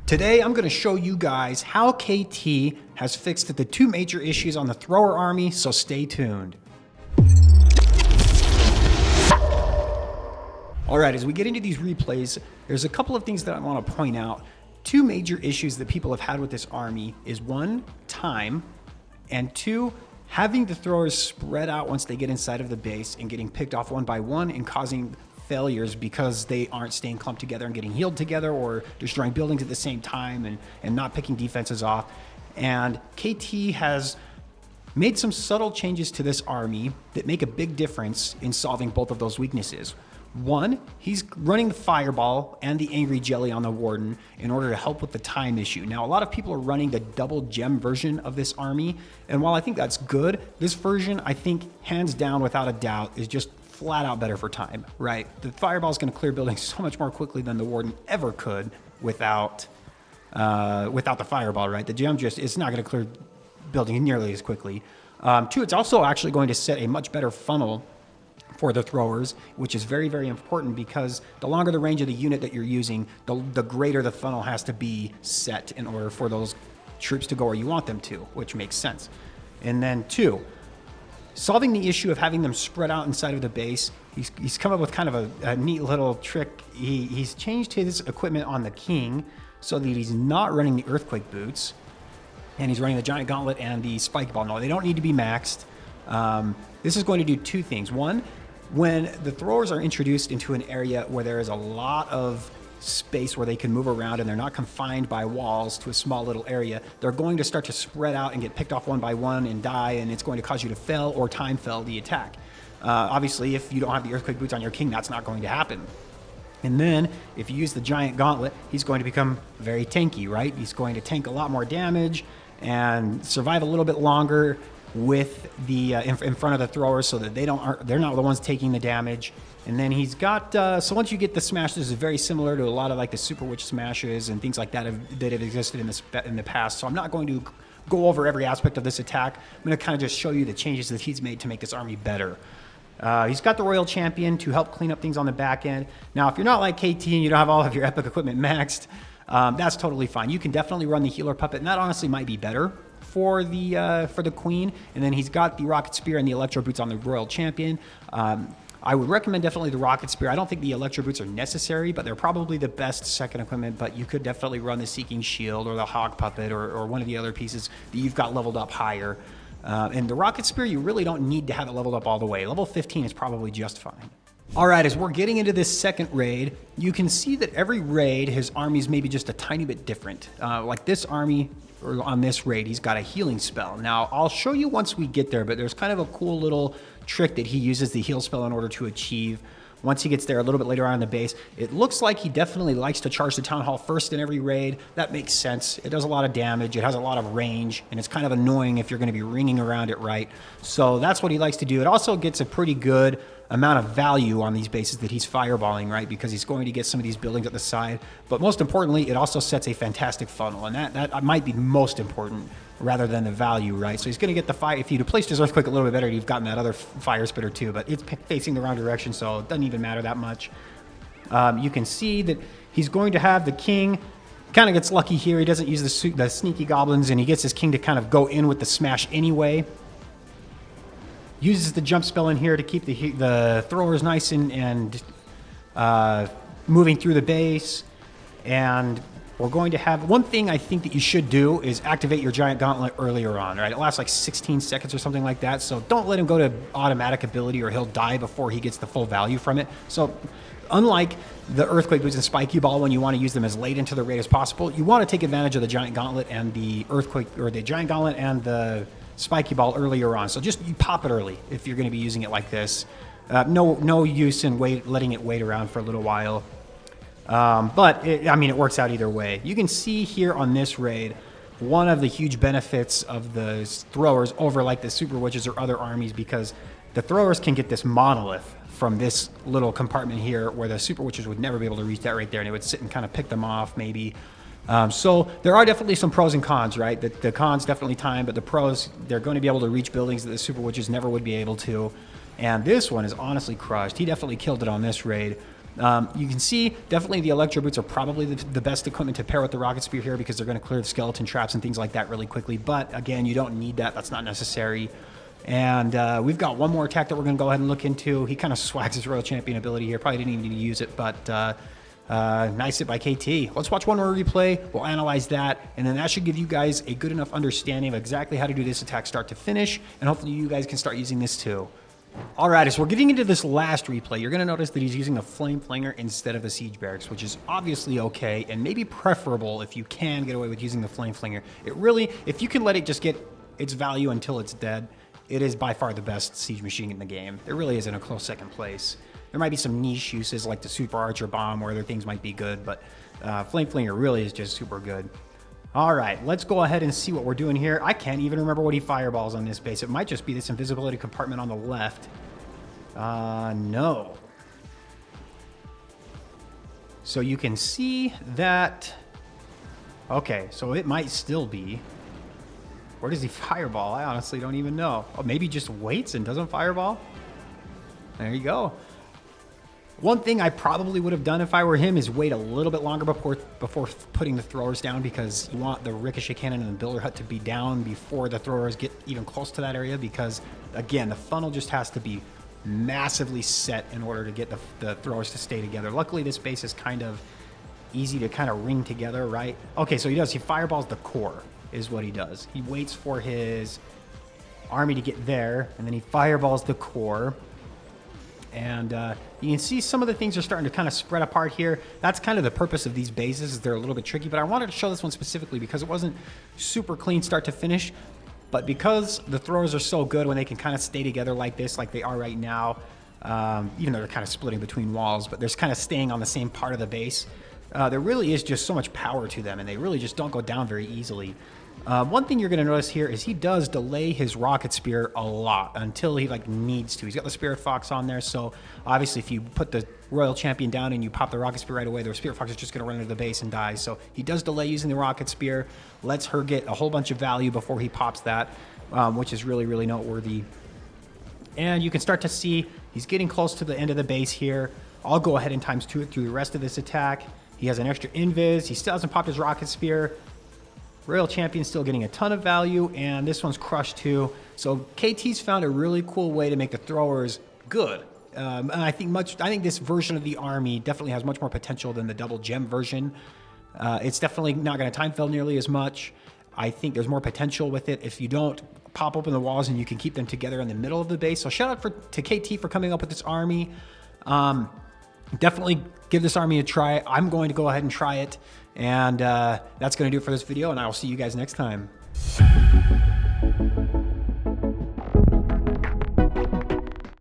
Today, I'm going to show you guys how KT has fixed the two major issues on the thrower army, so stay tuned. All right, as we get into these replays, there's a couple of things that I want to point out. Two major issues that people have had with this army is one, time, and two, having the throwers spread out once they get inside of the base and getting picked off one by one and causing failures because they aren't staying clumped together and getting healed together or destroying buildings at the same time and not picking defenses off. And KT has made some subtle changes to this army that make a big difference in solving both of those weaknesses. One, he's running the Fireball and the Angry Jelly on the Warden in order to help with the time issue. Now, a lot of people are running the double gem version of this army, and while I think that's good, this version, I think, hands down, without a doubt, is just flat out better for time, right? The Fireball is going to clear buildings so much more quickly than the Warden ever could without the Fireball, right? The gem just, it's not going to clear buildings nearly as quickly. Two, it's also actually going to set a much better funnel for the throwers, which is very, very important because the longer the range of the unit that you're using, the greater the funnel has to be set in order for those troops to go where you want them to, which makes sense. And then two, solving the issue of having them spread out inside of the base, he's come up with kind of a neat little trick. He's changed his equipment on the King so that he's not running the Earthquake Boots, and he's running the Giant Gauntlet and the Spike Ball. No, they don't need to be maxed. This is going to do two things. One, when the throwers are introduced into an area where there is a lot of space where they can move around and they're not confined by walls to a small little area, they're going to start to spread out and get picked off one by one and die, and it's going to cause you to fail or time fail the attack. Obviously, if you don't have the Earthquake Boots on your King, that's not going to happen. And then, if you use the Giant Gauntlet, he's going to become very tanky, right? He's going to tank a lot more damage and survive a little bit longer with the in front of the throwers, so that they're not the ones taking the damage. And then he's got so once you get the smash, this is very similar to a lot of like the Super Witch smashes and things like that that have existed in the past. So I'm not going to go over every aspect of this attack. I'm going to kind of just show you the changes that he's made to make this army better. He's got the Royal Champion to help clean up things on the back end. Now, if you're not like KT and you don't have all of your epic equipment maxed, that's totally fine. You can definitely run the Healer Puppet, and that honestly might be better for the Queen. And then he's got the Rocket Spear and the Electro Boots on the Royal Champion. I would recommend definitely the Rocket Spear. I don't think the Electro Boots are necessary, but they're probably the best second equipment. But you could definitely run the Seeking Shield or the Hog Puppet or one of the other pieces that you've got leveled up higher. And the Rocket Spear, you really don't need to have it leveled up all the way. Level 15 is probably just fine. All right, as we're getting into this second raid, you can see that every raid, his army's maybe just a tiny bit different. Like this army, or on this raid, he's got a healing spell. Now, I'll show you once we get there, but there's kind of a cool little trick that he uses the heal spell in order to achieve. Once he gets there a little bit later on in the base, it looks like he definitely likes to charge the Town Hall first in every raid. That makes sense. It does a lot of damage. It has a lot of range, and it's kind of annoying if you're going to be ringing around it right. So that's what he likes to do. It also gets a pretty good amount of value on these bases that he's fireballing, right? Because he's going to get some of these buildings at the side. But most importantly, it also sets a fantastic funnel, and that might be most important rather than the value, right? So he's going to get the fire. If you'd have placed his Earthquake a little bit better, you've gotten that other fire spitter too, but it's facing the wrong direction, so it doesn't even matter that much. You can see that he's going to have the King. Kind of gets lucky here. He doesn't use the sneaky goblins, and he gets his King to kind of go in with the smash anyway. Uses the jump spell in here to keep the throwers nice and moving through the base. And we're going to have one thing I think that you should do is activate your Giant Gauntlet earlier on, right? It lasts like 16 seconds or something like that. So don't let him go to automatic ability or he'll die before he gets the full value from it. So unlike the Earthquake Boots and Spiky Ball, when you want to use them as late into the raid as possible, you want to take advantage of the Giant Gauntlet and the Earthquake, or the Giant Gauntlet and the Spiky Ball earlier on. So just you pop it early if you're going to be using it like this. No use in letting it wait around for a little while. But it works out either way. You can see here on this raid, one of the huge benefits of the throwers over like the Super Witches or other armies, because the throwers can get this monolith from this little compartment here where the Super Witches would never be able to reach that right there, and it would sit and kind of pick them off maybe. So there are definitely some pros and cons, right? The cons definitely time, but the pros, they're going to be able to reach buildings that the Super Witches never would be able to. And this one is honestly crushed. He definitely killed it on this raid. You can see definitely the Electro Boots are probably the best equipment to pair with the Rocket Spear here because they're going to clear the skeleton traps and things like that really quickly. But again, you don't need that. That's not necessary. And we've got one more attack that we're going to go ahead and look into. He kind of swags his Royal Champion ability here. Probably didn't even need to use it, but nice hit by KT. Let's watch one more replay. We'll analyze that, and then that should give you guys a good enough understanding of exactly how to do this attack start to finish, and hopefully you guys can start using this too. All right, so we're getting into this last replay. You're going to notice that he's using the Flame Flinger instead of the Siege Barracks, which is obviously okay and maybe preferable if you can get away with using the Flame Flinger. It really, if you can let it just get its value until it's dead, it is by far the best siege machine in the game. It really is in a close second place. There might be some niche uses like the Super Archer Bomb where other things might be good, but Flame Flinger really is just super good. All right, let's go ahead and see what we're doing here. I can't even remember what he fireballs on this base. It might just be this invisibility compartment on the left. No. So you can see that... Okay, so it might still be... Where does he fireball? I honestly don't even know. Oh, maybe he just waits and doesn't fireball? There you go. One thing I probably would have done if I were him is wait a little bit longer before putting the throwers down, because you want the ricochet cannon and the builder hut to be down before the throwers get even close to that area, because again, the funnel just has to be massively set in order to get the throwers to stay together. Luckily, this base is kind of easy to kind of ring together, right? Okay, so he fireballs the core is what he does. He waits for his army to get there, and then he fireballs the core. And you can see some of the things are starting to kind of spread apart here. That's kind of the purpose of these bases. They're a little bit tricky, but I wanted to show this one specifically because it wasn't super clean start to finish. But because the throwers are so good when they can kind of stay together like this, like they are right now, even though they're kind of splitting between walls, but they're kind of staying on the same part of the base, there really is just so much power to them, and they really just don't go down very easily. One thing you're going to notice here is he does delay his Rocket Spear a lot until he needs to. He's got the Spirit Fox on there, so obviously if you put the Royal Champion down and you pop the Rocket Spear right away, the Spirit Fox is just going to run into the base and die. So he does delay using the Rocket Spear, lets her get a whole bunch of value before he pops that, which is really, really noteworthy. And you can start to see he's getting close to the end of the base here. I'll go ahead and times 2 it through the rest of this attack. He has an extra invis. He still hasn't popped his Rocket Spear. Royal Champion's still getting a ton of value, and this one's crushed too. So KT's found a really cool way to make the throwers good. And I think this version of the army definitely has much more potential than the double gem version. It's definitely not going to time fail nearly as much. I think there's more potential with it if you don't pop open the walls and you can keep them together in the middle of the base. So shout out to KT for coming up with this army. Definitely give this army a try. I'm going to go ahead and try it. And that's going to do it for this video, and I will see you guys next time.